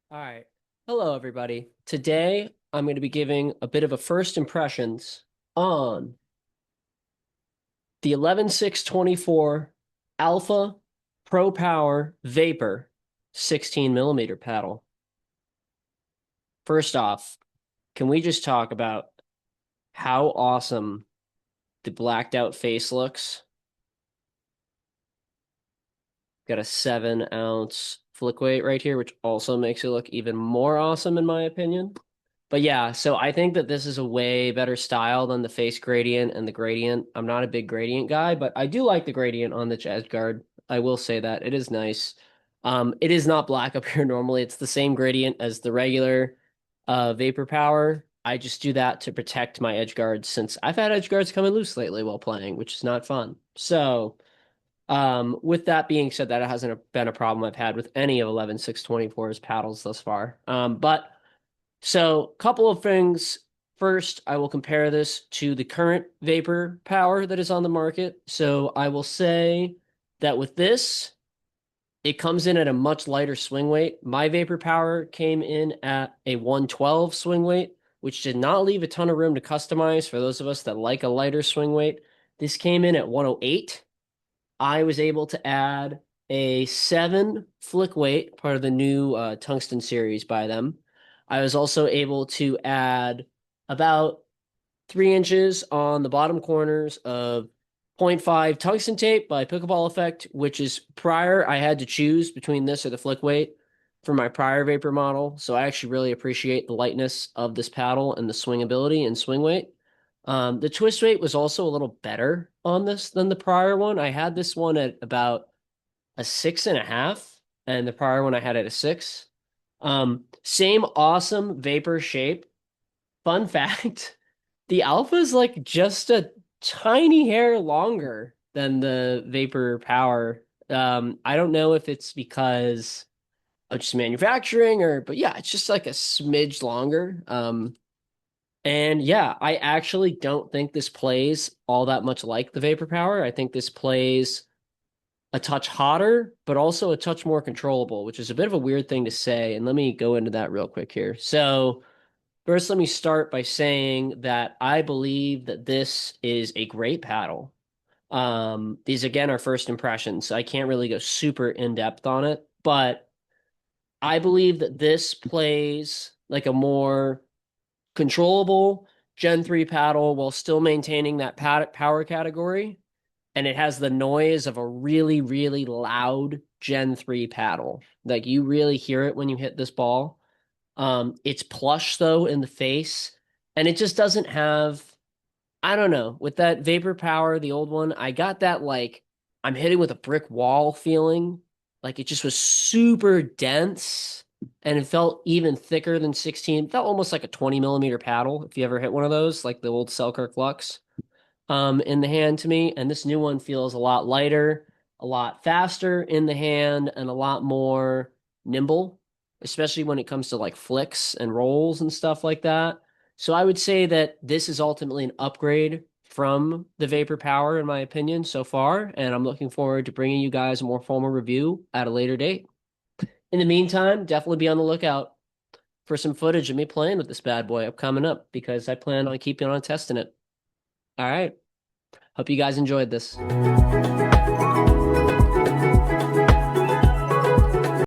All right. Hello, everybody. Today, I'm going to be giving a bit of a first impressions on the 11Six24 Alpha Pro Power Vapor 16 millimeter paddle. First off, can we just talk about how awesome the blacked out face looks? Got a 7-ounce flick weight right here, which also makes it look even more awesome in my opinion. But yeah, so I think that this is a way better style than the face gradient and the gradient. I'm not a big gradient guy, but I do like the gradient on the edge guard. I will say that it is nice. It is not black up here normally. It's the same gradient as the regular Vapor Power. I just do that to protect my edge guards since I've had edge guards coming loose lately while playing, which is not fun. So, with that being said, that hasn't been a problem I've had with any of 11Six24's paddles thus far. But so, couple of things. First, I will compare this to the current Vapor Power that is on the market. So, I will say that with this, it comes in at a much lighter swing weight. My Vapor Power came in at a 112 swing weight, which did not leave a ton of room to customize for those of us that like a lighter swing weight. This came in at 108. I was able to add a 7 flick weight, part of the new tungsten series by them. I was also able to add about 3 inches on the bottom corners of 0.5 tungsten tape by Pickleball Effect, which is prior. I had to choose between this or the flick weight for my prior Vapor model. So I actually really appreciate the lightness of this paddle and the swingability and swing weight. The twist weight was also a little better on this than the prior one. I had this one at about a 6.5, and the prior one I had at a 6. Same awesome Vapor shape. Fun fact, the Alpha is like just a tiny hair longer than the Vapor Power. I don't know if it's because of just manufacturing but yeah, it's just like a smidge longer. And yeah, I actually don't think this plays all that much like the Vapor Power. I think this plays a touch hotter, but also a touch more controllable, which is a bit of a weird thing to say. And let me go into that real quick here. So, first, let me start by saying that I believe that this is a great paddle. These again are first impressions, so I can't really go super in depth on it, but I believe that this plays like a more controllable Gen 3 paddle while still maintaining that power category. And it has the noise of a really, really loud Gen 3 paddle. Like you really hear it when you hit this ball. It's plush though in the face, and it just doesn't have, I don't know, with that Vapor Power, the old one, I got that like I'm hitting with a brick wall feeling. Like it just was super dense and it felt even thicker than 16. It felt almost like a 20 millimeter paddle if you ever hit one of those, like the old Selkirk Lux in the hand to me. And this new one feels a lot lighter, a lot faster in the hand, and a lot more nimble, especially when it comes to like flicks and rolls and stuff like that. So I would say that this is ultimately an upgrade from the Vapor Power, in my opinion, so far. And I'm looking forward to bringing you guys a more formal review at a later date. In the meantime, definitely be on the lookout for some footage of me playing with this bad boy up coming up because I plan on keeping on testing it. All right. Hope you guys enjoyed this.